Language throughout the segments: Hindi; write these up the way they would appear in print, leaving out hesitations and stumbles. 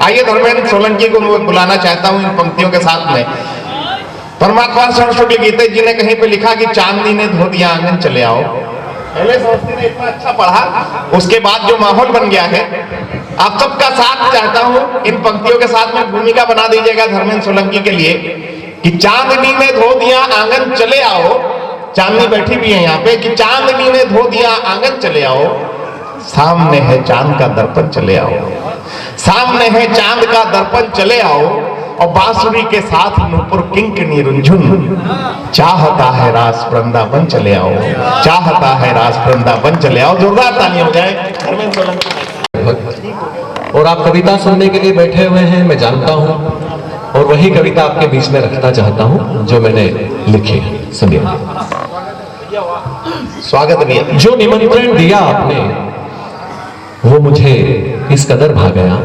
आइए धर्मेंद्र सोलंकी को मैं बुलाना चाहता हूं इन पंक्तियों के साथ में। परमात्मा शरण शुक्ल गीते जी ने कहीं पे लिखा कि चांदनी ने धो दिया आंगन चले आओ। पहले संस्कृति ने इतना अच्छा पढ़ा, उसके बाद जो माहौल बन गया है, आप सबका साथ चाहता हूं इन पंक्तियों के साथ में भूमिका बना दीजिएगा धर्मेंद्र सोलंकी के लिए कि चांदनी ने धो दिया आंगन चले आओ। चांदनी बैठी भी है यहाँ पे कि चांदनी ने धो दिया आंगन चले आओ, सामने है चांद का दर्पण चले आओ, सामने है चांद का दर्पण चले आओ, और बांसुरी के साथ नूपुर किंकिणी रुंझुन, चाहता है रास वृंदावन चले आओ, चाहता है रास वृंदावन चले आओ। जोरदार ताली हो जाए धर्मेंद्र सोलंकी। और आप कविता सुनने के लिए बैठे हुए हैं, मैं जानता हूं, और वही कविता आपके बीच में रखना चाहता हूं जो मैंने लिखी है। सुनिए। स्वागत भी। जो निमंत्रण दिया आपने वो मुझे इस कदर भा गया,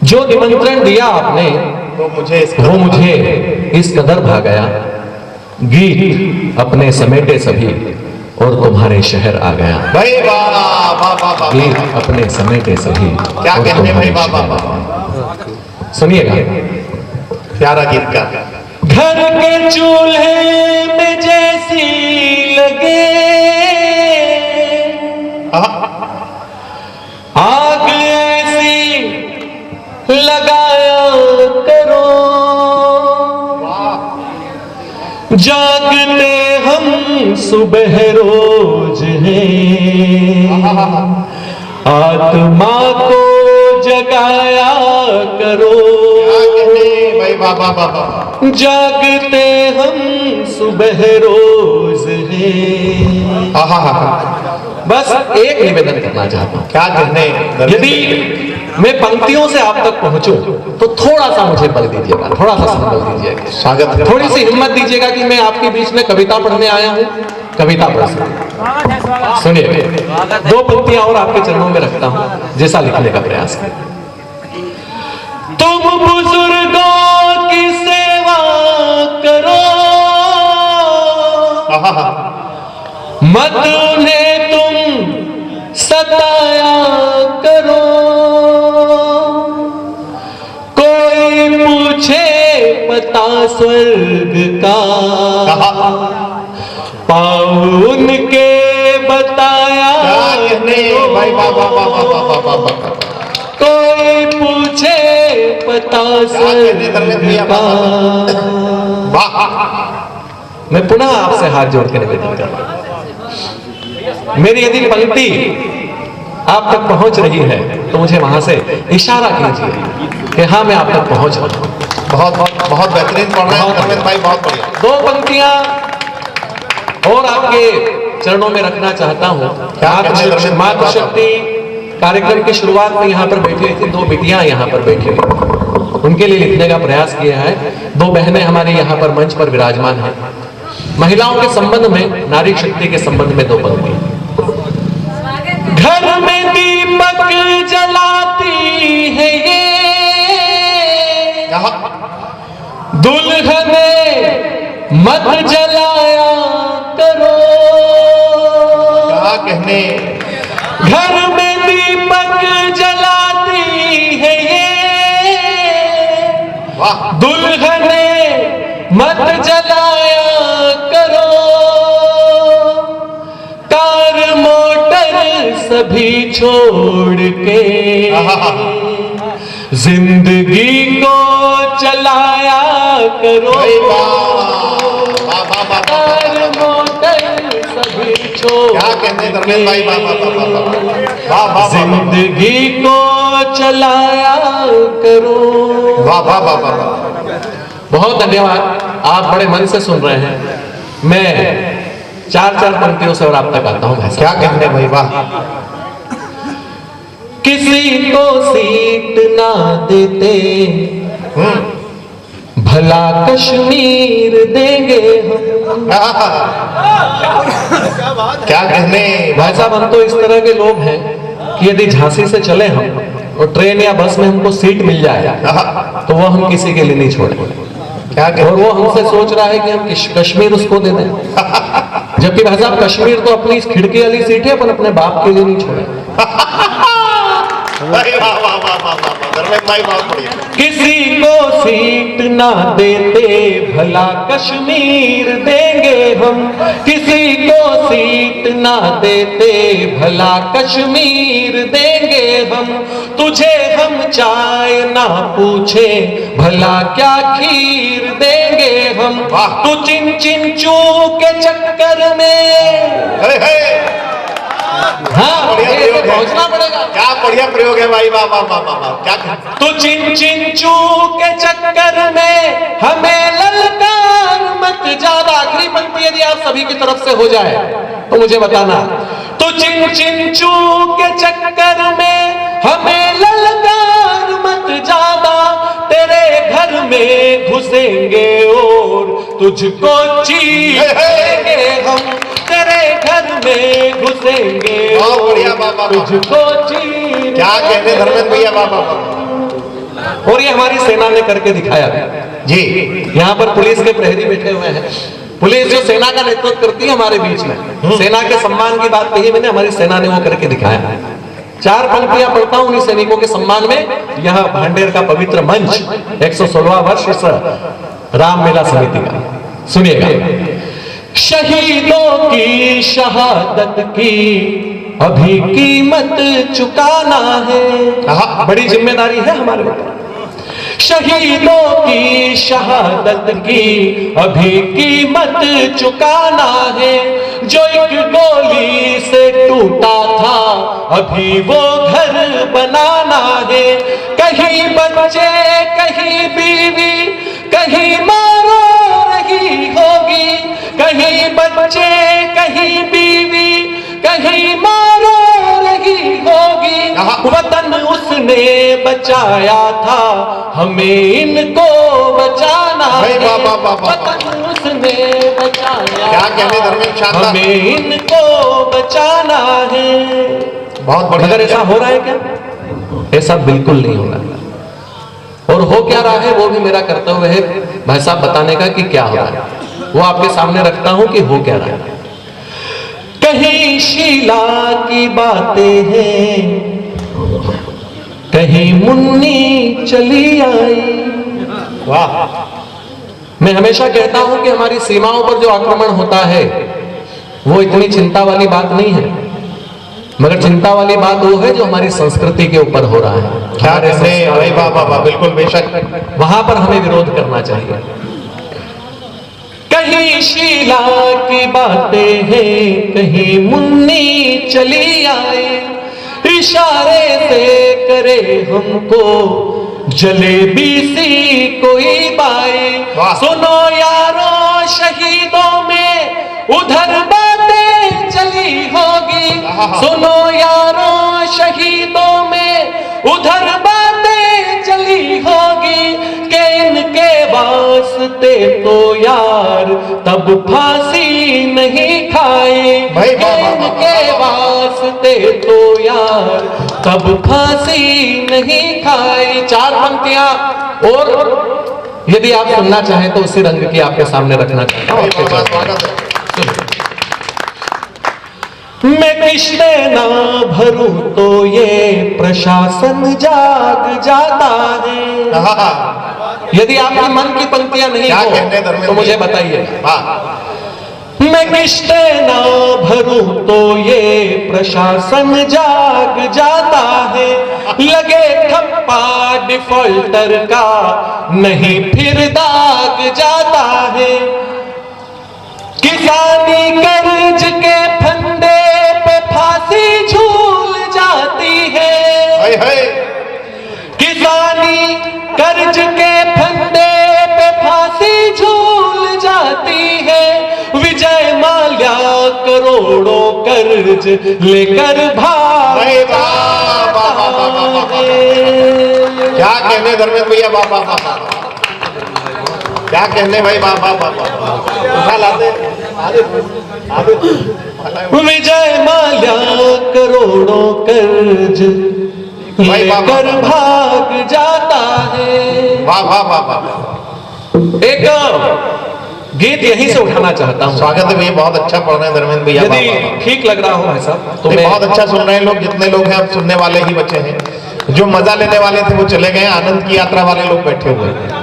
जो निमंत्रण दिया आपने वो मुझे इस कदर भा गया, गीत अपने समेटे सभी और तुम्हारे शहर आ गया। भाई वाह वाह वाह वाह, गीत अपने समेटे सभी क्या और कहने भाई, तुम्हारे वाह वाह शहर। वाह, सुनिएगा। प्यारा गीत का। घर के चूल्हे में जैसी लगे आग ऐसी लगाया करो, जागते हम सुबह रोज हैं, आत्मा को जगाया करो, भाई वाह वाह वाह, जागते हम सुबह रोज हैं। बस एक निवेदन करना चाहता हूं, क्या कहने। यदि मैं पंक्तियों से आप तक पहुंचूं तो थोड़ा सा मुझे बल दीजिएगा, थोड़ा सा संबल दीजिएगा, स्वागत, थोड़ी सी हिम्मत दीजिएगा कि मैं आपके बीच में कविता पढ़ने आया हूं, कविता पढ़ सकूं। सुनिए, दो पंक्तियां और आपके चरणों में रखता हूं, जैसा लिखने का प्रयास करें। तुम बुजुर्गों की सेवा करो, मत उन्हें तुम सताया करो, कोई पूछे पता स्वर्ग का, पाओ उनके बताया करो, कोई पूछे पता स्वर्ग का। मैं पुनः आपसे हाथ जोड़ के निवेदन कर रहा हूं, मेरी यदि पंक्ति आप तक पहुंच रही है तो मुझे वहां से इशारा कीजिए कि हाँ मैं आप तक पहुंच रहा हूं। बहुत बहुत बहुत बेहतरीन पढ़ रहे हैं धर्मेंद्र भाई, बहुत बढ़िया। दो पंक्तियां और आपके चरणों में रखना चाहता हूं। मातृशक्ति कार्यक्रम की शुरुआत में यहाँ पर बैठी हुई थी, दो बिटियां यहाँ पर बैठी हुई, उनके लिए लिखने का प्रयास किया है। दो बहनें हमारे यहाँ पर मंच पर विराजमान हैं। महिलाओं के संबंध में, नारी शक्ति के संबंध में दो पंक्ति। घर में दीपक जलाती है ये दुल्हने, मत जलाया करो। क्या कहने। घर में दीपक जलाती है ये दुल्हने, मत जलाया करो। कार मोटर सभी छोड़ के जिंदगी को चलाया करो। कार मोटर सभी छोड़ के जिंदगी को चलाया करो। वाह वाह वाह वाह, बहुत धन्यवाद। आप बड़े मन से सुन रहे हैं। मैं चार चार पंक्तियों से और आप तक आता हूं। क्या कहने भाई, वाह। किसी को सीट ना देते भला कश्मीर देंगे हम। क्या कहने भाई साहब, हम तो इस तरह के लोग हैं कि यदि झांसी से चले हम और ट्रेन या बस में हमको सीट मिल जाए तो वो हम किसी के लिए नहीं छोड़ेंगे। क्या और वो हमसे सोच रहा है कि हम कश्मीर उसको दे दें, जबकि भाई साहब कश्मीर तो अपनी इस खिड़की वाली सीट है, अपन अपने बाप के लिए नहीं छोड़े। वाह वाह वाह वाह वाह। धर्मेंद्र भाई, बहुत बढ़िया। किसी को सीट ना देते भला कश्मीर देंगे हम, किसी को सीट ना देते भला कश्मीर देंगे हम, तुझे हम चाय ना पूछे भला क्या खीर देंगे हम। तू चिन चिन चू के चक्कर में, हाँ ये तो पहुंचना पड़ेगा। क्या बढ़िया प्रयोग है भाई, वाह वाह वाह वाह, क्या तो चिन चिन चू के चक्कर में हमें ललकार मत ज्यादा। आखिरी पंक्ति यदि आप सभी की तरफ से हो जाए तो मुझे बताना। तो चिन चिन चू के चक्कर में हमें ललकार मत ज्यादा, तेरे घर में घुसेंगे और तुझको चीरेंगे हम, तेरे घर में घुसेंगे तुझको चीरेंगे। क्या कहते धर्मेंद्र भैया, वाह वाह वाह। और ये हमारी सेना ने करके दिखाया जी। यहाँ पर पुलिस के प्रहरी बैठे हुए हैं। पुलिस जो सेना का नेतृत्व करती है हमारे बीच में, सेना के सम्मान की बात कही मैंने, हमारी सेना ने वो करके दिखाया। 4 पंक्तियां पढ़ता हूं उन्हीं सैनिकों के सम्मान में। यह भांडेर का पवित्र मंच 116वां वर्ष इस रामलीला समिति का, सुनिएगा। शहीदों की शहादत की अभी कीमत चुकाना है, बड़ी जिम्मेदारी है हमारे ऊपर। शहीदों की शहादत की अभी कीमत चुकाना है, जो एक गोली से टूटा था अभी वो घर बनाना है। कहीं बच्चे कहीं बीवी कहीं मारो रही होगी, कहीं बच्चे कहीं बीवी कहीं मारो रही होगी। वतन उसने बचाया था हमें इनको बचाना है, वतन उसने बचाया क्या कहने धर्मेंद्र, शानदार। हमें इनको बचाना है। बहुत बढ़िया। अगर ऐसा हो रहा है क्या? ऐसा बिल्कुल नहीं हो रहा है। और हो क्या रहा है वो भी मेरा कर्तव्य है भाई साहब बताने का कि क्या हो रहा है, वो आपके सामने रखता हूं कि हो क्या रहा है। कहीं शीला की बातें हैं, कहीं मुन्नी चली आई। वाह। मैं हमेशा कहता हूं कि हमारी सीमाओं पर जो आक्रमण होता है वो इतनी चिंता वाली बात नहीं है, मगर चिंता वाली बात वो है जो हमारी संस्कृति के ऊपर हो रहा है। क्या कहते हैं, वाह वाह वाह, बिल्कुल बेशक। वहां पर हमें विरोध करना चाहिए। कहीं शीला की बातें हैं, कहीं मुन्नी चली आए, इशारे से करे हमको जलेबी सी कोई बाई। सुनो यारो शहीदों में उधर बातें चली होगी, सुनो यारो शहीदों में उधर बातें चली होगी, के इनके वास्ते तो यार तब फांसी नहीं खाई, इनके वास्ते तो यार तब फांसी नहीं खाई। 4 पंक्तियां और यदि आप सुनना चाहें तो उसी रंग की आपके सामने रखना चाहता हूं। मैं किश्ते ना भरूं तो ये प्रशासन जाग जाता है। यदि आपके मन की पंक्तियां नहीं हो तो मुझे बताइए। मैं किश्ते ना भरूं तो ये प्रशासन जाग जाता है, लगे ठप्पा डिफॉल्टर का नहीं फिर दाग जाता है। किसानी कर्ज के फंदे पे फांसी झूल जाती है, किसानी कर्ज के फंदे पे फांसी झूल जाती है। विजय माल्या करोड़ों कर्ज लेकर भाग क्या कहने धर्मेंद्र भैया, वाह वाह वाह, क्या कहने भाई, वाह वाह वाह। लाते विजय माल्या करोड़ों कर्ज लेकर भाग जाता है। वाह वाह वाह वाह। एक गीत यहीं से उठाना चाहता हूं। स्वागत है भैया, बहुत अच्छा पढ़ रहे हैं धर्मेंद्र भैया। यदि ठीक लग रहा हो भाई साहब तो बहुत अच्छा सुन रहे हैं लोग, जितने लोग हैं अब सुनने वाले ही बच्चे हैं। जो मजा लेने वाले थे वो चले गए, आनंद की यात्रा वाले लोग बैठे हुए हैं।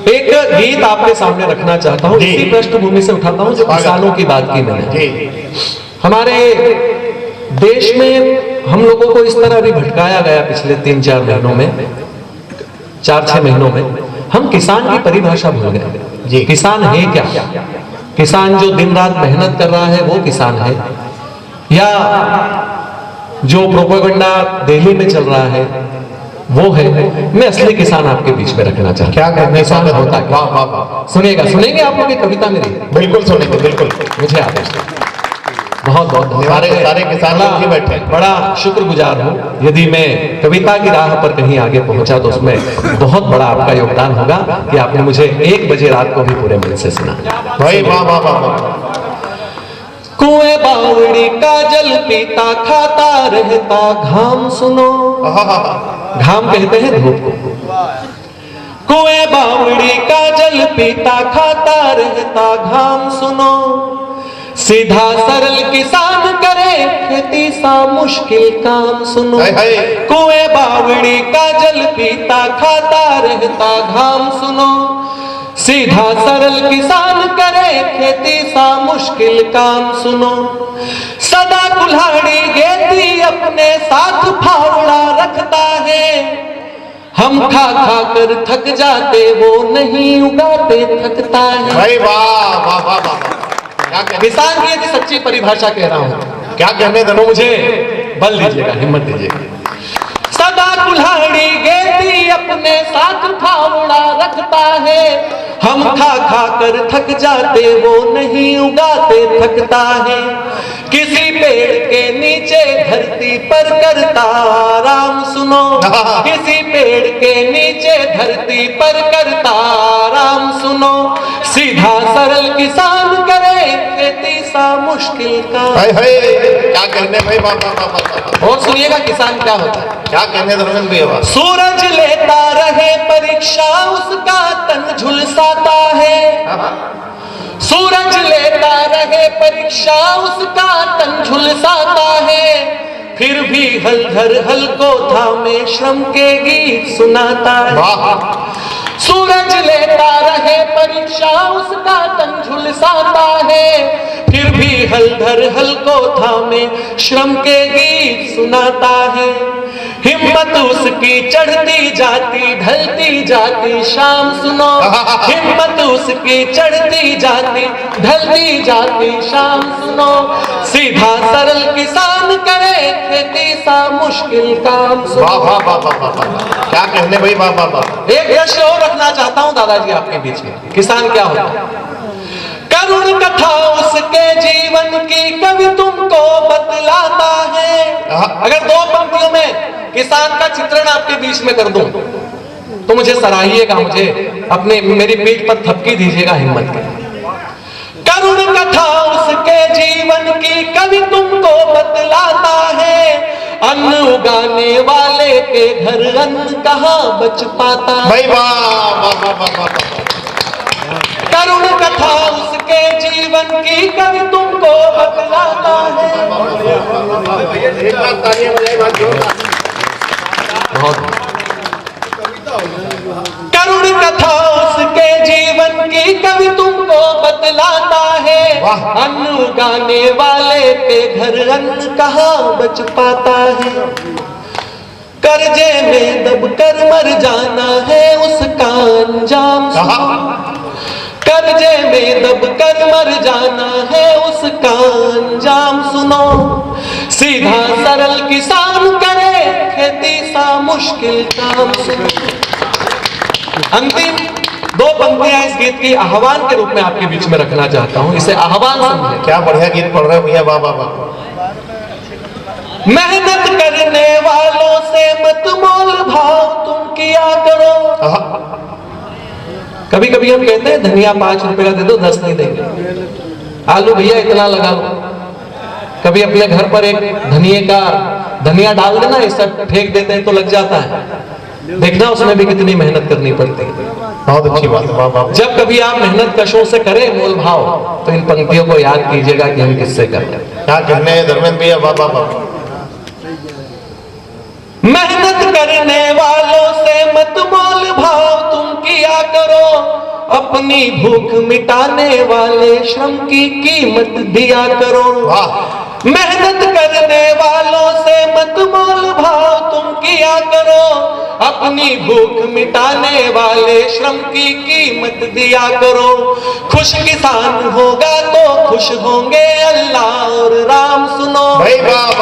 एक गीत आपके सामने रखना चाहता हूँ, इसी पृष्ठभूमि से उठाता हूँ जो किसानों की बात की मैंने। हमारे देश में हम लोगों को इस तरह भी भटकाया गया पिछले 3-4 महीनों में, 4-6 महीनों में, हम किसान की परिभाषा भूल गए। किसान है क्या? किसान जो दिन रात मेहनत कर रहा है वो किसान है, या जो प्रोपेगेंडा दिल्ली में चल रहा है वो है? मैं असली किसान आपके बीच में रखना चाहता हूं। क्या कहने किसान होता है? वाह वाह वाह, सुनिएगा, सुनेंगे आप लोग ये कविता मेरी? बिल्कुल सुनेंगे, बिल्कुल। मुझे आदेश दें। बहुत बहुत धन्यवाद। सारे किसान लोग ही बैठे हैं। बड़ा शुक्रगुजार हूँ। यदि मैं कविता की राह पर कहीं आगे पहुंचा तो उसमें बहुत बड़ा आपका योगदान होगा कि आपने मुझे 1 बजे रात को भी पूरे मन से सुना। भाई वाह वाह वाह। कुएं बावड़ी का जल पीता खाता रहता घाम सुनो। घाम कहते हैं धूप को। कुएं बावड़ी का जल पीता खाता रहता घाम सुनो। सीधा सरल किसान करे खेती सा मुश्किल काम सुनो। कुएं बावड़ी का जल पीता खाता रहता घाम सुनो। सीधा सरल किसान करे खेती सा मुश्किल काम सुनो। सदा कुल्हाड़ी गेती अपने साथ फावड़ा रखता है। हम खा खा कर थक जाते वो नहीं उगाते थकता है। भाई वाह वाह वाह वाह। किसान की यदि सच्ची परिभाषा कह रहा हूं, क्या कहने दो, मुझे बल दीजिएगा, हिम्मत दीजिएगा। सदा कुल्हाड़ी गेती अपने साथ फावड़ा रखता है। हम खा खा कर थक जाते वो नहीं उगाते थकता है। किसी पेड़ के नीचे धरती पर करता आराम सुनो। किसी पेड़ के नीचे धरती पर करता आराम सुनो। सीधा सरल किसान करे खेती सा मुश्किल का। क्या कहने भाई वाह वाह वाह। और सुनिएगा किसान क्या होता है। क्या कहने धर्मेंद्र भैया। सूरज लेता रहे परीक्षा उसका तन झुलसाता है। सूरज लेता रहे परीक्षा उसका तन झुलसाता है। फिर भी हल धर हल को थामे श्रम के गीत सुनाता है। सूरज लेता रहे परीक्षा उसका तन झुलसाता है। फिर भी हल धर हल को थामे श्रम के गीत सुनाता है। हिम्मत उसकी चढ़ती जाती ढलती जाती शाम सुनो। हिम्मत उसकी चढ़ती जाती ढलती जाती शाम सुनो। सीधा सरल किसान करे खेती सा मुश्किल काम सुनो। वाह वाह वाह वाह वाह। क्या कहने भाई वाह वाह वाह। एक दृश्य और रखना चाहता हूं दादाजी आपके बीच में। किसान क्या होता है? करुण कथा उसके जीवन की कवि तुमको बतलाता है। अगर 2 पंक्तियों में किसान का चित्रण आपके बीच में कर दूं तो मुझे सराहिएगा, मुझे अपने मेरी पीठ पर थपकी दीजिएगा हिम्मत के। करुण कथा उसके जीवन की कवि तुमको बतलाता है। अन्न उगाने वाले के घर अन्न कहाँ बच पाता। भाई वाह वाह वाह वाह वाह। करुण कथा उसके जीवन की कवि तुमको बतलाता है। करुण कथा उसके जीवन की कवि तुमको बतलाता है। अन्न उगाने वाले के घर अन्न कहाँ बच पाता है। कर्जे में दब कर मर जाना है उसका अंजाम सुनो। कर्जे में दब कर मर जाना है उसका अंजाम सुनो। सीधा सरल किसान करे खेती सा मुश्किल काम सुनो। अंतिम 2 पंक्तियां इस गीत की आह्वान के रूप में आपके बीच में रखना चाहता हूं। इसे आह्वान समझें। क्या बढ़िया गीत पढ़ रहे हो भैया, वाह वाह वाह। मेहनत करने वालों से मत मोल भाव तुम किया करो। कभी कभी हम कहते हैं धनिया 5 रुपए का दे दो, 10 नहीं देंगे। आलू भैया इतना लगा लो। कभी अपने घर पर एक धनिया डाल देना, ये सब फेंक देते हैं तो लग जाता है। देखना उसमें भी कितनी मेहनत करनी पड़ती है। बहुत अच्छी बात, वाह वाह। जब कभी आप मेहनत कशों से करें मोल भाव तो इन पंक्तियों को याद कीजिएगा कि हम किससे कर रहे हैं। क्या कहने धर्मेंद्र भैया, वाह वाह वाह। मेहनत करने वालों से मत मोल भाव तुम किया करो, अपनी भूख मिटाने वाले श्रम की कीमत दिया करो। मेहनत करने वालों से मत मोल भाव तुम किया करो, अपनी भूख मिटाने वाले श्रम की कीमत दिया करो। खुश किसान होगा तो खुश होंगे अल्लाह और राम, सुनो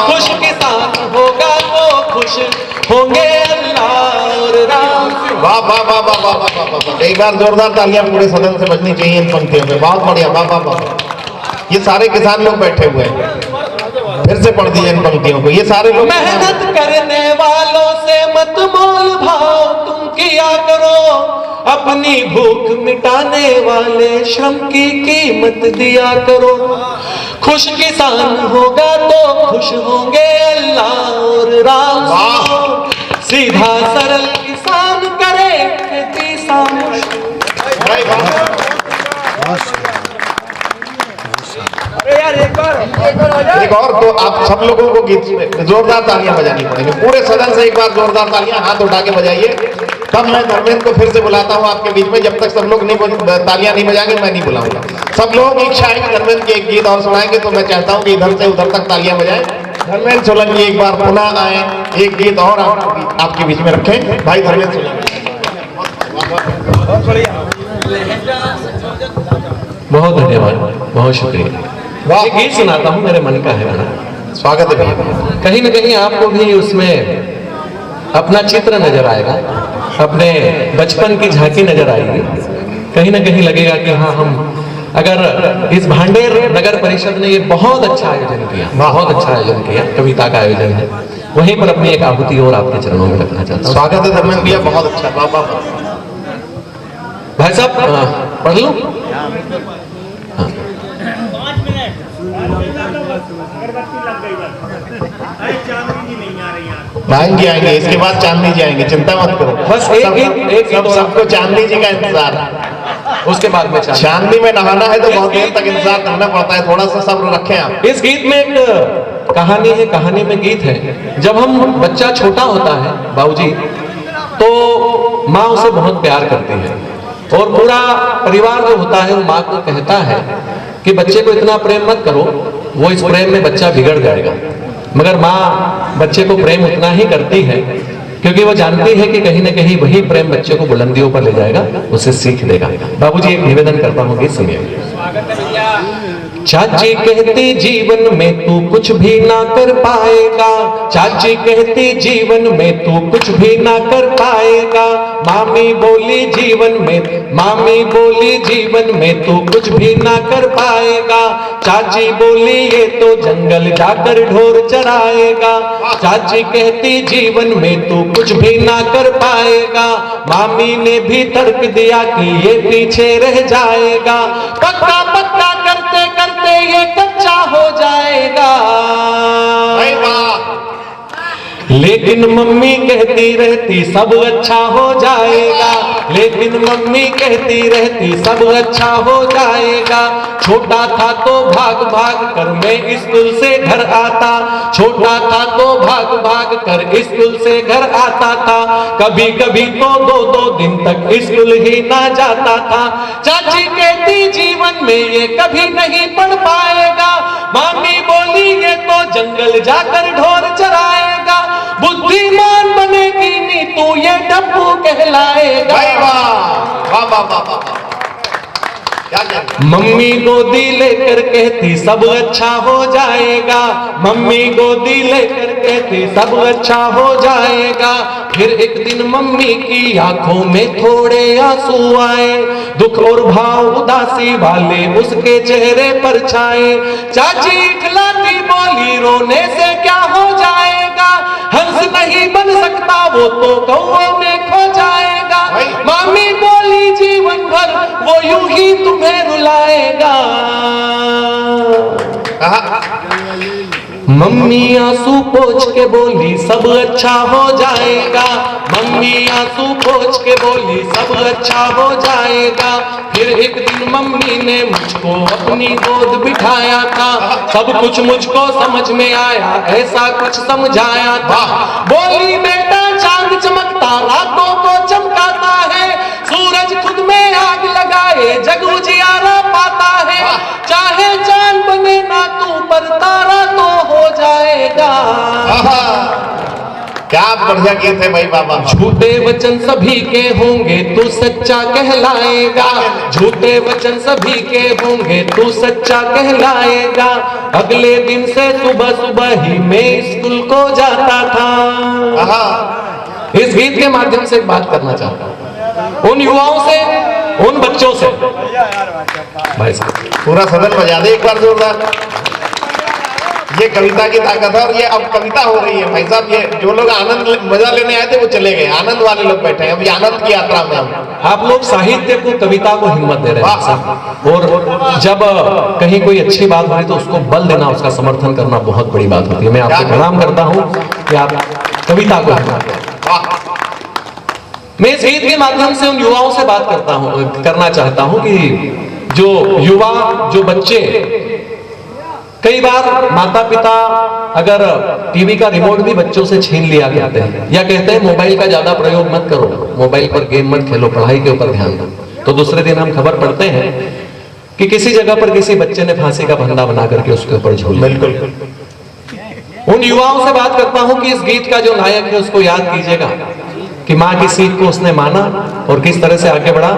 खुश किसान होगा तो खुश होंगे अल्लाह और राम। वाह वाह वाह वाह वाह वाह वाह, एक बार जोरदार तालियां पूरे सदन से बजनी चाहिए इन पंक्तियों में। बहुत बढ़िया, वाह वाह वाह। ये सारे किसान लोग बैठे हुए हैं, फिर से पढ़ दीजिए इन पंक्तियों को। ये सारे लोग मेहनत करने वालों से मत मोल भाव तुम किया करो, अपनी भूख मिटाने वाले श्रम की कीमत दिया करो। खुश किसान होगा तो खुश होंगे अल्लाह और राम, सीधा सरल किसान करे खेती सामुश। एक और तो आप सब लोगों को गीत जोरदार तालियां बजानी पड़ेंगी, पूरे सदन से एक बार जोरदार तालियां हाथ उठा के बजाइए। तब मैं धर्मेंद्र को फिर से बुलाता हूं आपके बीच में। जब तक सब लोग नहीं तालियां नहीं बजाएंगे मैं नहीं बुलाऊंगा। सब लोगों की इच्छा है कि धर्मेंद्र की एक गीत और सुनाएंगे, तो मैं चाहता हूं कि इधर से उधर तक तालियां बजाएं। धर्मेंद्र सोलंकी एक बार पुनः आए, एक गीत और आपके बीच में रखें। भाई धर्मेंद्र सोलंकी, बहुत धन्यवाद, बहुत शुक्रिया। एक गीत सुनाता हूँ, मेरे मन का है गाना। स्वागत है भैया। कहीं न कहीं आपको भी उसमें अपना चित्र नजर आएगा, अपने बचपन की झांकी नजर आएगी। कहीं न कहीं लगेगा कि हाँ, हम अगर इस भांडेर नगर परिषद ने ये बहुत अच्छा आयोजन किया, बहुत अच्छा आयोजन किया, कविता का आयोजन है, वहीं पर अपनी एक आहुति और आपके चरणों में रखना चाहता हूँ। स्वागत है धर्मेंद्र भैया, बहुत अच्छा। बाबा भाई साहब पढ़ लूं? हाँ। आएंगे आएंगे, इसके बाद चांदनी जी आएंगे, चिंता मत करो। बस एक सबको चांदनी जी का इंतजार है। उसके बाद में चांदनी में नहाना है तो बहुत देर तक इंतजार करना पड़ता है, थोड़ा सा सब्र रखें आप। इस गीत में एक कहानी है, कहानी में गीत है। जब हम बच्चा छोटा होता है बाबूजी, तो माँ उसे बहुत प्यार करती है और पूरा परिवार जो होता है वो माँ को कहता है कि बच्चे को इतना प्रेम मत करो, वो इस प्रेम में बच्चा बिगड़ जाएगा। मगर माँ बच्चे को प्रेम उतना ही करती है क्योंकि वो जानती है कि कहीं ना कहीं वही प्रेम बच्चे को बुलंदियों पर ले जाएगा, उसे सीख देगा। बाबूजी एक निवेदन करता हूँ, गीत सुनिए। चाची कहती जीवन में तू कुछ भी ना कर पाएगा, चाची कहती जीवन में तू कुछ भी ना कर पाएगा। मामी बोली जीवन में, मामी बोली जीवन में तू कुछ भी ना कर पाएगा। चाची बोली ये तो जंगल जाकर ढोर चराएगा। चाची कहती जीवन में तू कुछ भी ना कर पाएगा। मामी ने भी तर्क दिया कि ये पीछे रह जाएगा। पक्का पक्का करते करते ये कच्चा हो जाएगा। लेकिन मम्मी कहती रहती सब अच्छा हो जाएगा, लेकिन मम्मी कहती रहती सब अच्छा हो जाएगा। छोटा था तो भाग भाग कर मैं स्कूल से घर आता, छोटा था तो भाग भाग कर स्कूल से घर आता था। कभी कभी तो दो दो दिन तक स्कूल ही ना जाता था। चाची कहती जीवन में ये कभी नहीं पढ़ पाएगा। मामी बोली ये तो जंगल जाकर ढोर चराएगा। बुद्धिमान बनेगी नी तू ये डब्बू कहलाएगा। मम्मी गोदी लेकर कहती सब अच्छा हो जाएगा, मम्मी गोदी लेकर कहती सब अच्छा हो जाएगा। फिर एक दिन मम्मी की आंखों में थोड़े आंसू आए, दुख और भाव उदासी वाले उसके चेहरे पर छाए। चाची खिलाती बोली रोने से क्या हो जाएगा, हंस नहीं बन सकता वो तो कौओं में खो जाएगा। मामी बोली जीवन भर वो यूं ही तुम्हें रुलाएगा। मम्मी आंसू पोंछ के बोली सब अच्छा हो जाएगा, मम्मी आंसू पोंछ के बोली सब अच्छा हो जाएगा। फिर एक दिन मम्मी ने मुझको अपनी गोद बिठाया था, सब कुछ मुझको समझ में आया, ऐसा कुछ समझाया था। बोली बेटा चांद चमकता रातों को चमकाता है, सूरज खुद में आग लगाए जग उजियारा पाता है। चाहे चांद बने ना तू पर तारा तो हो जाएगा। क्या बढ़िया गीत है भाई बाबा। झूठे वचन सभी के होंगे तू सच्चा कहलाएगा, झूठे वचन सभी के होंगे तू सच्चा कहलाएगा। अगले दिन से सुबह सुबह ही मैं स्कूल को जाता था। इस गीत के माध्यम से एक बात करना चाहता हूं उन युवाओं से, उन बच्चों से। भाई साहब पूरा सदन बजा दे एक बार जोरदार। ये कविता की ताकत है और ये अब कविता हो रही है भाई साहब। ये जो लोग आनंद मजा लेने आए थे वो चले गए, आनंद वाले लोग बैठे हैं अभी आनंद की यात्रा में। आप लोग साहित्य को, कविता को हिम्मत दे रहे हैं और जब कहीं कोई अच्छी बात हो तो उसको बल देना, उसका समर्थन करना बहुत बड़ी बात होती है। मैं आपसे प्रणाम करता हूं कि आप कविता को हिम्मत दें। मैं इस गीत के माध्यम से उन युवाओं से बात करना चाहता हूं कि जो युवा, जो बच्चे, कई बार माता पिता अगर टीवी का रिमोट भी बच्चों से छीन लिया करते हैं या कहते हैं मोबाइल का ज्यादा प्रयोग मत करो, मोबाइल पर गेम मत खेलो, पढ़ाई के ऊपर ध्यान दो, तो दूसरे दिन हम खबर पढ़ते हैं कि किसी जगह पर किसी बच्चे ने फांसी का फंदा बना करके उसके ऊपर झूल। बिल्कुल। उन युवाओं से बात करता हूं कि इस गीत का जो नायक है उसको याद कीजिएगा कि मां की सीख को उसने माना और किस तरह से आगे बढ़ा।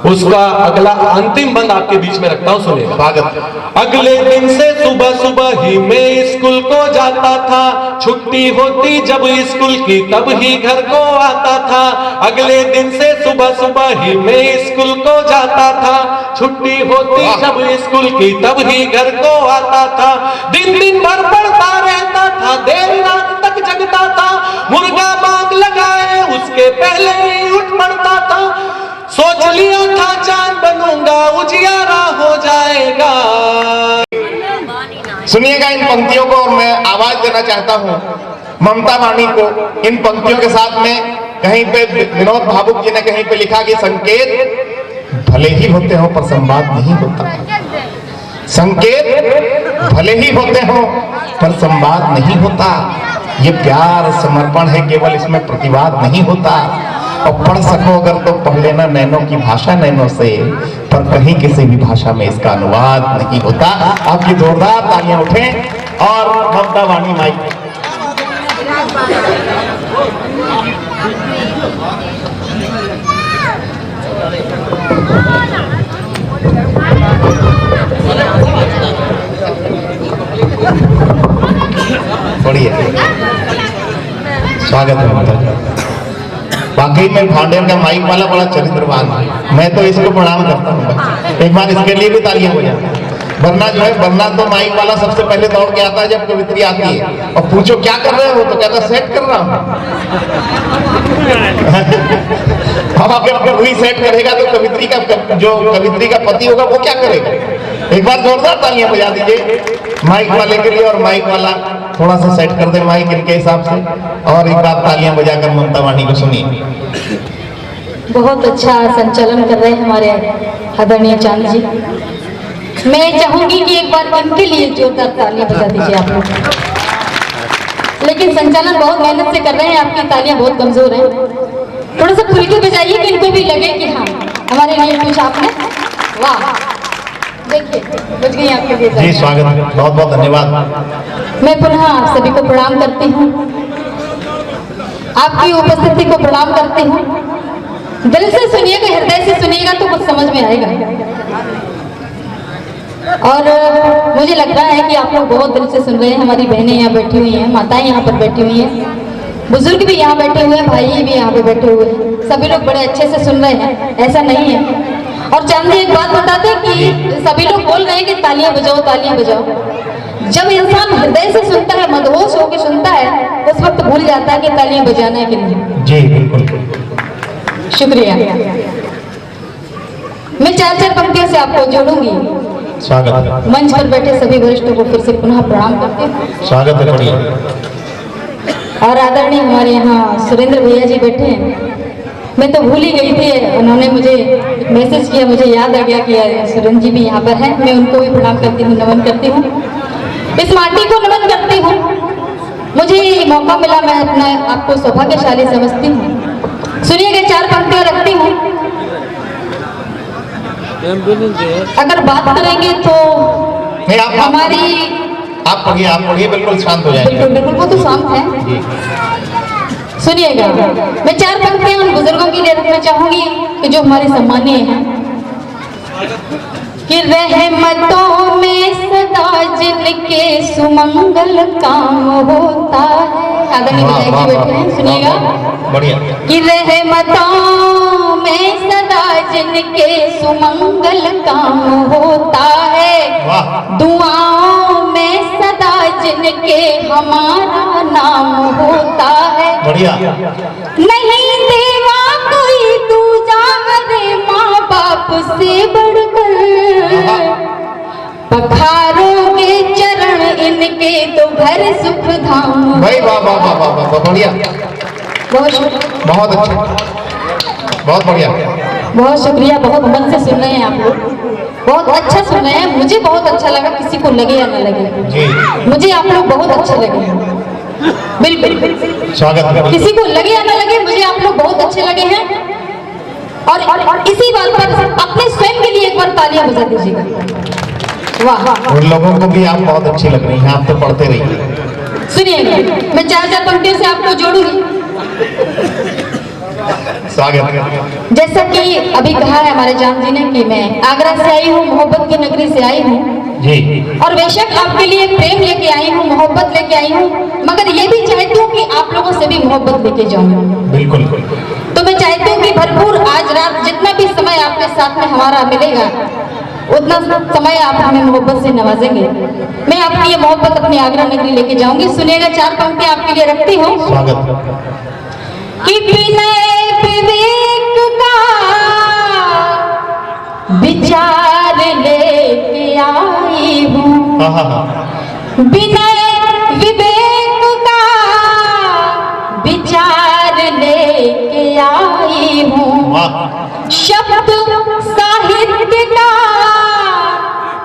उसका अगला अंतिम बंद आपके बीच में रखता हूं, सुनिएगा। स्वागत। अगले दिन से सुबह सुबह ही मैं स्कूल को जाता था, छुट्टी होती जब स्कूल की तब ही घर को आता था। अगले दिन से सुबह सुबह ही मैं स्कूल को जाता था, छुट्टी होती जब स्कूल की तब ही घर को आता था। दिन दिन भर पढ़ता रहता था, देर रात तक जगता था, मुर्गा बाग लगाए उसके पहले ही उठ पड़ता था। सोच लिया था चांद बनूंगा उजियारा हो जाएगा। सुनिएगा इन पंक्तियों को और मैं आवाज देना चाहता हूं ममता वाणी को। इन पंक्तियों के साथ में कहीं पे विनोद भावुक जी ने कहीं पे लिखा कि संकेत भले ही होते हो पर संवाद नहीं होता, संकेत भले ही होते हो पर संवाद नहीं होता। ये प्यार समर्पण है, केवल इसमें प्रतिवाद नहीं होता। और पढ़ सको अगर तो पढ़ लेना नैनों की भाषा नैनों से, पर कहीं किसी भी भाषा में इसका अनुवाद नहीं होता। आपकी जोरदार तालियां उठें और ममता वाणी माई। बढ़िया, स्वागत है ममता। वाकई में फाउंडेशन का माइक वाला बड़ा चरित्रवान है, मैं तो इसको प्रणाम करता हूँ। एक बार इसके लिए भी तालियां हो जाए। वरना जो है, वरना तो माइक वाला सबसे पहले दौड़ के आता है जब कवित्री आती है और पूछो क्या कर रहे हो तो कहता सेट कर रहा हूँ। हम अगर वही सेट करेगा तो कवित्री का, जो कवित्री का पति होगा वो क्या करेगा। एक बार जोरदार तालियां बजा दीजिए माइक वाले के लिए। और माइक वाला थोड़ा सा सेट कर दे माइक इनके हिसाब से, और एक बार तालियां बजाकर ममता वाणी को सुनिए। बहुत अच्छा संचालन कर रहे हैं हमारे आदरणीय चांद जी। मैं चाहूंगी कि एक बार इनके लिए जोरदार तालियां बजा दीजिए आप लोग। लेकिन संचालन बहुत मेहनत से कर रहे हैं, आपकी तालियां बहुत कमजोर हैं। थोड़ा सा खुल के बजाइए कि इनको भी लगे कि हाँ हमारे लिए कुछ आपने। वाह, देखिए बज गई आपके लिए। जी स्वागत, बहुत बहुत धन्यवाद। मैं पुनः आप सभी को प्रणाम करती हूँ, आपकी उपस्थिति को प्रणाम करती हूँ। दिल से सुनिएगा, हृदय से सुनिएगा तो कुछ समझ में आएगा। और मुझे लग रहा है कि आप लोग बहुत दिल से सुन रहे हैं। हमारी बहनें यहाँ बैठी हुई हैं, माताएं यहाँ पर बैठी हुई हैं, बुजुर्ग भी यहाँ बैठे हुए हैं, भाई भी यहाँ पे बैठे हुए हैं। सभी लोग बड़े अच्छे से सुन रहे हैं, ऐसा नहीं है। और चांदी एक बात बताते कि सभी लोग बोल रहे हैं कि तालियां बजाओ तालियां बजाओ। जब इंसान हृदय से सुनता है, मदहोश होकर सुनता है, उस वक्त भूल जाता है कि तालियां बजाना है कि नहीं। जी बिल्कुल, शुक्रिया। मैं चार चार पंक्तियों से आपको जोड़ूंगी। स्वागत मंच पर बैठे सभी वरिष्ठों को फिर से पुनः प्रणाम करते हैं। स्वागत है, बढ़िया। और आदरणीय हमारे यहाँ सुरेंद्र भैया जी बैठे हैं। मैं तो भूल ही गई थी, उन्होंने मुझे मैसेज किया, मुझे याद आ गया कि सुरेंद्र जी भी यहाँ पर हैं। मैं उनको भी प्रणाम करती हूँ, नमन करती हूँ, इस माटी को नमन करती हूँ। मुझे ये मौका मिला, मैं अपना आपको सौभाग्यशाली समझती हूँ। सुनिएगा, 4 पंक्तियाँ रखती हूँ। अगर बात करेंगे तो नहीं, आप हमारी पढ़िए, बिल्कुल शांत हो जाएंगे। बिल्कुल बिल्कुल, वो तो शांत है। सुनिएगा, मैं 4 पंक्तियां उन बुजुर्गों के लिए रखना चाहूंगी कि जो हमारे सम्मानीय हैं। कि रहमतों में सदा जिनके सुमंगल काम होता है। आदरणीय विधायक जी बैठे हैं, सुनिएगा। बढ़िया। कि रहमतों में सदा जिनके सुमंगल काम होता है, दुआओं में सदा जिनके हमारा नाम होता है। बढ़िया। नहीं देवा कोई दूजा रे माँ बाप से बढ़कर, पखारोगे चरण इनके तो घर सुख धाम। भाई वाह वाह वाह वाह वाह, बढ़िया, बहुत अच्छा, बहुत बढ़िया, बहुत शुक्रिया। बहुत मन से सुन रहे हैं आप लोग, बहुत अच्छा सुन रहे हैं। मुझे बहुत अच्छा लगा, किसी को लगे या न लगे जी, मुझे आप लोग बहुत अच्छे लगे। बिल्कुल, स्वागत। किसी को लगे या न लगे, मुझे आप लोग बहुत अच्छे लगे हैं। और इसी बात पर अपने स्वयं के लिए एक बार तालियां बजा दीजिएगा। वाह, उन लोगों को भी आप बहुत अच्छी लग रही हैं, आप तो पढ़ते रहिए। सुनिएगा, मैं 4 पंक्तियों से आपको जोड़ूंगी। स्वागत। जैसा कि अभी कहा है हमारे जान जी ने कि मैं आगरा से आई हूँ, मोहब्बत की नगरी से आई हूँ जी, और बेशक आपके लिए प्रेम लेके आई हूँ, मोहब्बत लेके आई हूँ, मगर ये भी चाहती हूँ कि आप लोगों से भी मोहब्बत लेके जाऊँ। बिल्कुल। तो मैं चाहती हूँ कि भरपूर आज रात जितना भी समय आपके साथ में हमारा मिलेगा, उतना समय आप हमें मोहब्बत से नवाजेंगे। मैं आपकी ये मोहब्बत अपनी आगरा नगरी लेके जाऊंगी। सुनिएगा, 4 पंक्तियां आपके लिए रखती हूँ। स्वागत। कि विनय विवेक का विचार लेके आई हूँ, हाँ हाँ हाँ, विनय विवेक का विचार लेके आई हूँ, वाह, शब्द साहित्य का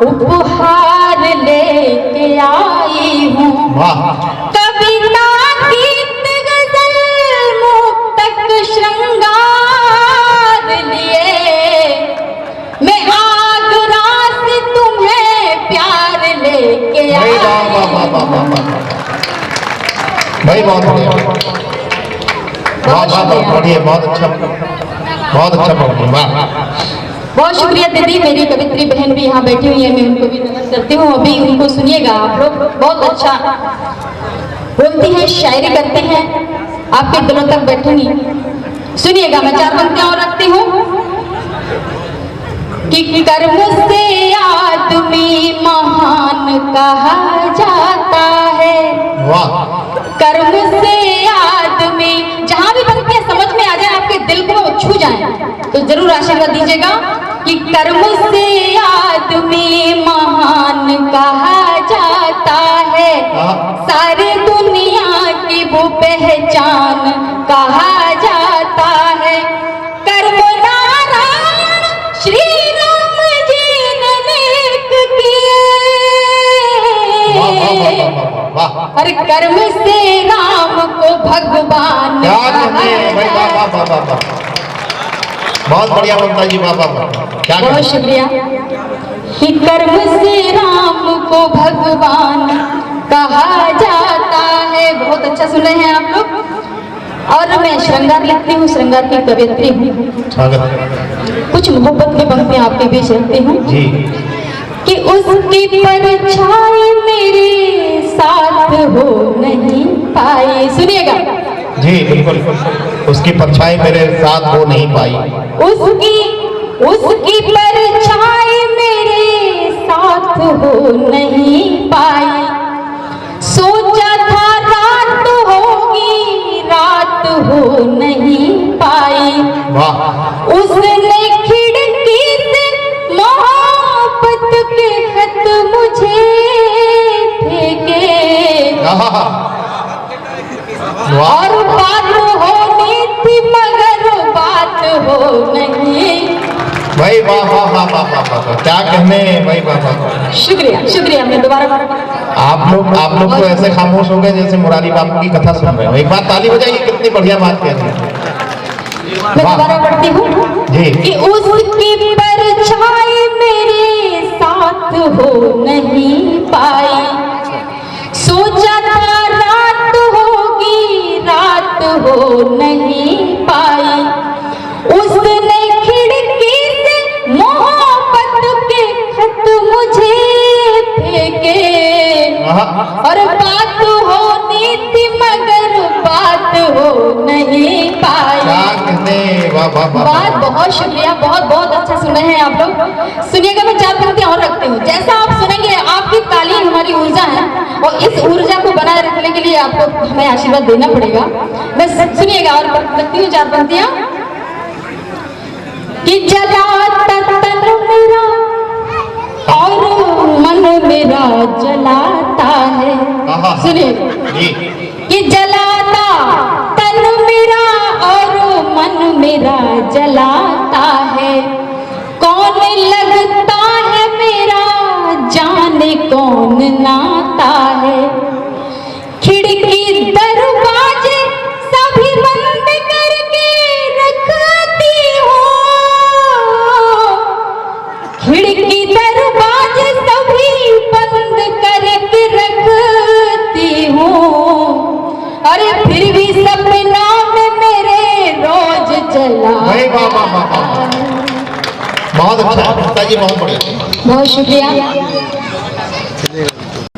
उपहार लेके आई हूँ, वाह, कविता गीत गजल मुक्तक श्रृंगार लिए मैं आगरा से तुम्हें प्यार लेके भाई आई। वाह वाह वाह वाह वाह वाह, भाई बहुत बढ़िया, वाह वाह वाह, बढ़िया, बहुत अच्छा, बहुत अच्छा पढ़ी, वाह। बहुत शुक्रिया दीदी, मेरी कवित्री बहन भी यहाँ बैठी हुई है, मैं उनको भी नमन करती हूँ। अभी उनको सुनिएगा आप लोग, बहुत अच्छा बोलती हैं, शायरी करती हैं, आपके दिलों तक बैठेंगी। सुनिएगा, मैं 4 पंक्तियां और रखती हूँ। कि कर्म से आदमी महान कहा जाता है, वाह, कर्म से आदमी, जहां भी पंक्तियां समझ में आ जाए, आपके दिल को छू जाए, तो जरूर आशीर्वाद दीजिएगा। कि कर्म से आदमी महान कहा जाता है, सारी दुनिया की वो पहचान कहा जाता है। कर्म नारायण श्री राम जी ने नेक किए, अरे कर्म से राम को भगवान बहुत बढ़िया ममता जी, वाह वाह वाह, क्या बहुत शुक्रिया। कि कर्म से राम को भगवान कहा जाता है। बहुत अच्छा सुन रहे हैं आप लोग। और मैं श्रृंगार लिखती हूँ, श्रृंगार की कवियत्री हूँ। कुछ मोहब्बत की पंक्तियां आपके बीच रखती हूँ। कि उसकी परछाई मेरे साथ हो नहीं पाई। सुनिएगा जी, बिल्कुल, उसकी परछाई मेरे साथ हो नहीं पाई, उसकी परछाई मेरे साथ हो नहीं पाई। सोचा था रात होगी, रात हो नहीं पाई। वाह, उसने खिड़की से मोहब्बत के आहा, वाह। और बात होनी थी मगर बात हो नहीं। भाई वाह वाह वाह वाह वाह वाह, क्या कहने भाई, वाह वाह वाह। शुक्रिया शुक्रिया, मैं दोबारा आप लोग तो ऐसे खामोश हो गए जैसे मुरारी बापू की कथा सुन रहे हो। एक बार ताली बजाइए, कितनी बढ़िया बात कह रही है। मैं दोबारा पढ़ती हूँ जी। कि उसकी परछाई मेरे साथ हो नहीं पाई, सोचा था रात होगी रात हो नहीं पाई, उसने खिड़की से मोहब्बत के खत मुझे फेंके, और बात होनी थी मगर बात हो नहीं पाई। क्या कहने, वाह वाह वाह। बात, बहुत शुक्रिया, बहुत बहुत अच्छा सुने हैं आप लोग। सुनिएगा, मैं 4 पंक्तियां और रखती हूँ। जैसा आप सुनेंगे, आपकी ताली हमारी ऊर्जा है, और इस ऊर्जा को बनाए रखने के लिए आपको हमें आशीर्वाद देना पड़ेगा। मैं सुनिएगा और रखती हूँ 4 पंक्तियां। कि जलाता तन मेरा और मन मेरा जलाता है। सुनिए, कि जलाता तन मेरा और मन मेरा जलाता है, कौन लगता है मेरा जाने कौन नाता है, खिड़की दरवाजे सभी बंद करके रखती हूँ, खिड़की दरवाजे सभी बंद करके रखती हूँ, अरे फिर भी सपना में मेरे रोज चला। भाई वाह वाह वाह वाह, बहुत अच्छा पिताजी, बहुत बढ़िया। बहुत शुक्रिया,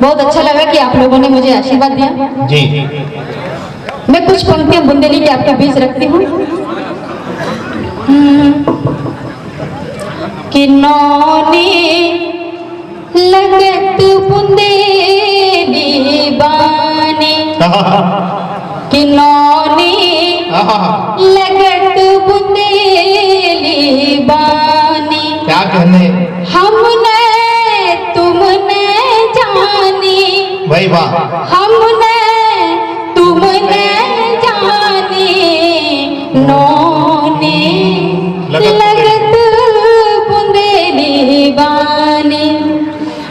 बहुत अच्छा लगा कि आप लोगों ने मुझे आशीर्वाद दिया जी। मैं कुछ पंक्तियां बुंदेली के आपके बीच रखती हूँ। कि नौने लगत बुंदेली बाने, कि नौने लगत बुंदेली बाने, क्या कहने, हमने तुमने जानी, भाई वाह। हमने तुमने जानी, नौने लगत बुंदेली बानी,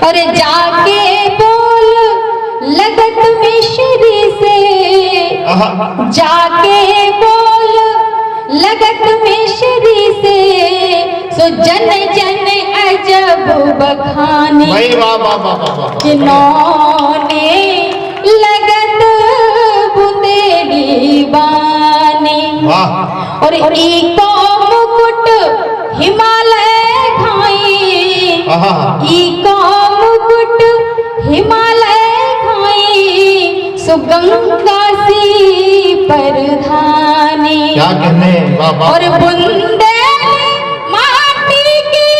अरे जाके बोल लगत मिश्री से, जाके बोल लगत मिश्री से, सो जन जन अजब बखानी, भाई वाह वाह वाह वाह। कि नौने लगत बुंदेली बानी, वाह। और ईको मुकुट हिमालय घाई, ईको मुकुट हिमालय घाई, सो गंगा सी परधानी, क्या कहने, वाह वाह। और बुंदे माटी की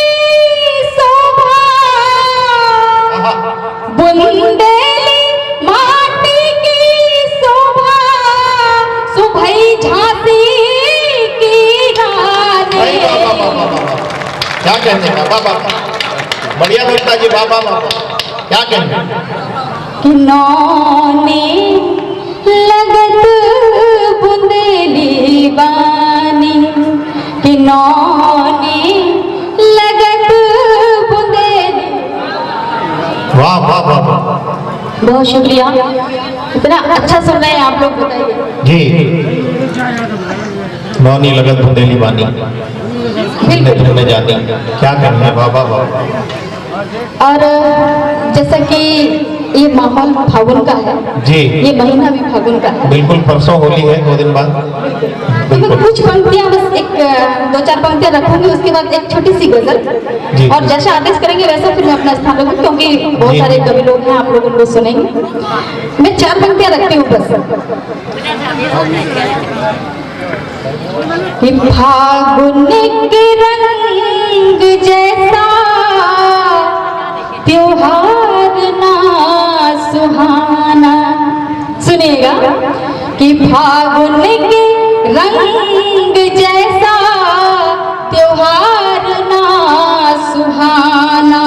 शोभा, बुंदेली माटी की शोभा, सुभई झांसी की रानी। भाई वाह वाह वाह वाह वाह, क्या कहने, वाह वाह, बढ़िया बोलता जी, वाह वाह वाह, क्या कहने। कि नौने लगत बुंदेली बानी, कि नौने लगत बुंदेली। वाह वाह वाह वाह, बहुत शुक्रिया, इतना अच्छा सुन रहे हैं आप लोग, बताइए। जी। नौनी लगत बुंदेली बानी, तुमने जानी, क्या करना, वाह वाह वाह। और जैसा कि ये माहौल फागुन का है जी, ये महीना भी फागुन का है, बिल्कुल। परसों होली है, 2 दिन बाद। तो मैं कुछ पंक्तियां बस 2-4 पंक्तियां रखूंगी, उसके बाद एक छोटी सी गजल, जी। और जैसा आदेश करेंगे वैसा फिर मैं अपना स्थान रखूंगी, क्योंकि बहुत जी। सारे कवि लोग हैं, आप लोग उनको सुनेंगे। मैं 4 पंक्तियां रखती हूँ बस। कि फागुन के रंग जैसा त्योहार ना सुहाना, सुनिएगा, कि फागुन के रंग जैसा त्योहार ना सुहाना,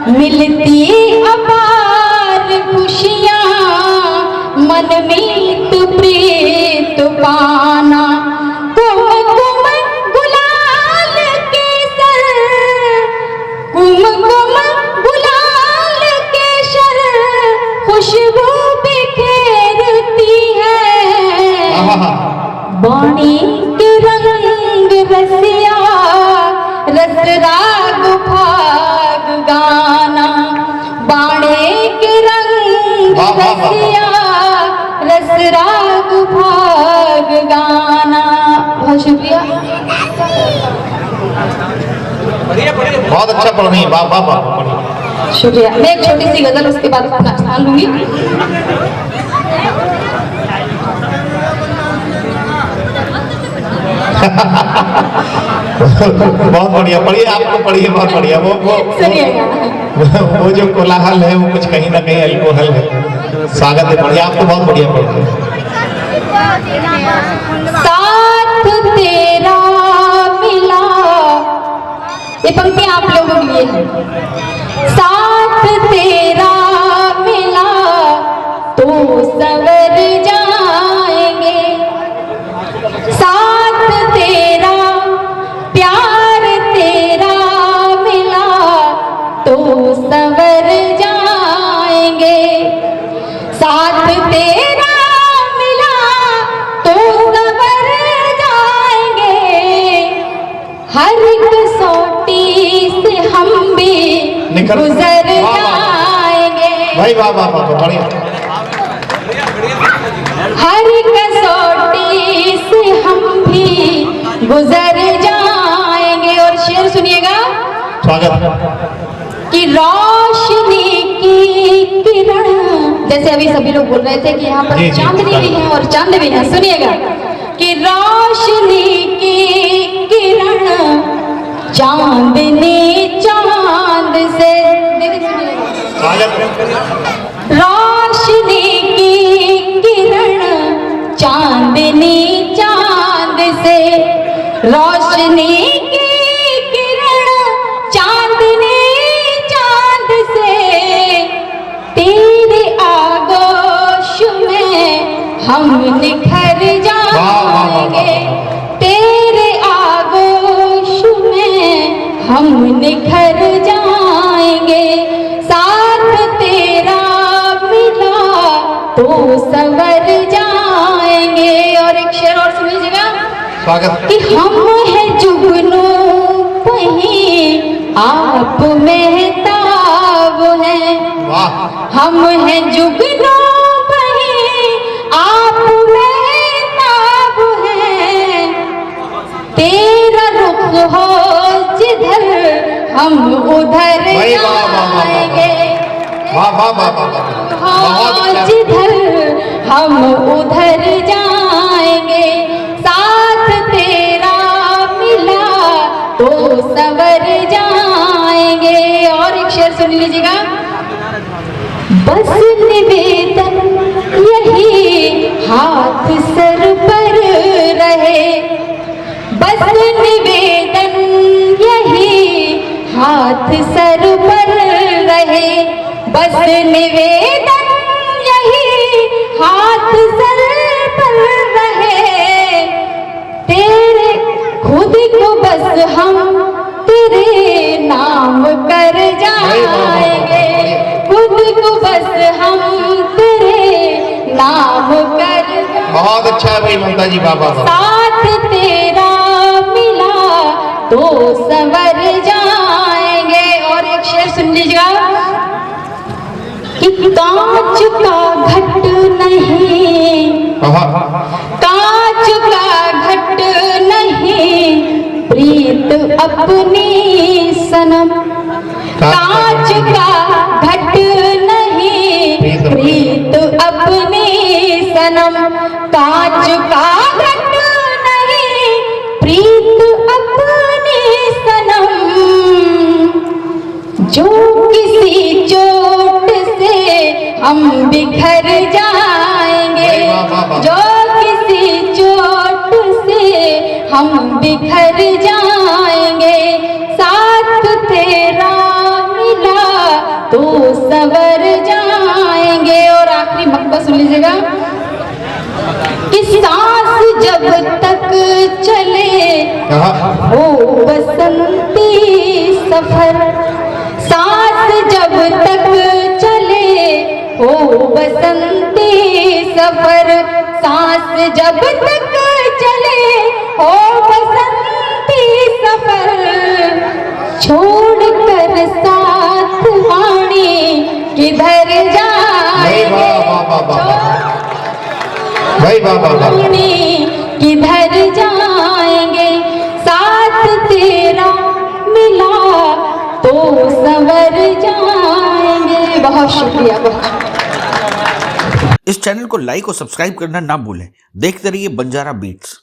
मिलती अपार खुशियाँ रसिया रस राग भाग गाना बाणे के रंग रसिया रस राग भाग गाना। बहुत शुक्रिया। बहुत अच्छा पढ़ रही है, वाह वाह वाह। शुक्रिया। मैं एक छोटी सी गजल उसके बाद अपना स्थान लूंगी। बहुत बढ़िया पढ़िए, आपको पढ़िए, बहुत बढ़िया। वो जो कोलाहल है वो कुछ कहीं ना कहीं अल्कोहल है। स्वागत है, बढ़िया, आपको बहुत बढ़िया पढ़िए। साथ तेरा मिला, ये पंक्ति आप लोगों के लिए है। साथ तेरा मिला तो सवर जाएंगे, साथ तेरा प्यार तेरा मिला तो सवर जाएंगे, साथ तेरा मिला तो सवर जाएंगे, हर कसौटी से हम भी गुजर जाएंगे। भाई वाह वाह वाह, बढ़िया। हर कसौटी से हम भी गुजर जाएंगे। और शेर सुनिएगा। स्वागत। कि रोशनी की किरण, जैसे अभी सभी लोग बोल रहे थे कि यहाँ पर चांदनी भी है और चांद भी है, सुनिएगा कि रोशनी की किरण चांदनी चांद से, रोशनी की किरण चांदनी चांद से, रोशनी की किरण चांदनी चांद से, तेरे आगोश में हम निखर जाएंगे, तेरे आगोश में हम निखर जाएंगे, साथ तेरा मिला तो सवर जाएंगे। और एक शेर और सुन लीजिएगा। स्वागत। कि हम हैं जुगनू वहीं आप मेहताब हैं, हम हैं जुगनू वहीं आप मेहताब हैं, तेरा रुख हो जिधर हम उधर जाएंगे, हो जिधर हम उधर जाएंगे, साथ तेरा मिला तो सवर जाएंगे। और एक शेर सुन लीजिएगा। बस निवेदन यही हाथ सर पर रहे, बस निवेदन यही हाथ सर पर रहे, बस निवेदन यही हाथ सर पर रहे, तेरे खुद को बस हम तेरे नाम कर जाएंगे, खुद को बस हम तेरे नाम कर। बहुत अच्छा है भाई ममता जी, बाबा। साथ तेरा मिला तो सवर जाएंगे। और एक शेर सुन लीजिएगा कि कांच का घट नहीं, कांच का घट नहीं प्रीत अपनी सनम, कांच का घट नहीं प्रीत अपनी सनम, कांच का घट नहीं प्रीत अपनी सनम, जो किसी चोट से हम बिखर जाएंगे, जो किसी चोट से हम बिखर जाएंगे, साथ तेरा मिला तो सवर जाएंगे। और आखिरी मकबा सुन लीजिएगा कि सांस जब तक चले हो बसंती सफर, सांस जब तक चले हो बसंती सफर, सांस जब तक चले हो बसंती भाई वाह वाह वाह। किधर जाएंगे साथ तेरा मिला तो संवर जाएंगे। बहुत शुक्रिया, बहुत। इस चैनल को लाइक और सब्सक्राइब करना ना भूलें। देखते रहिए बंजारा बीट्स।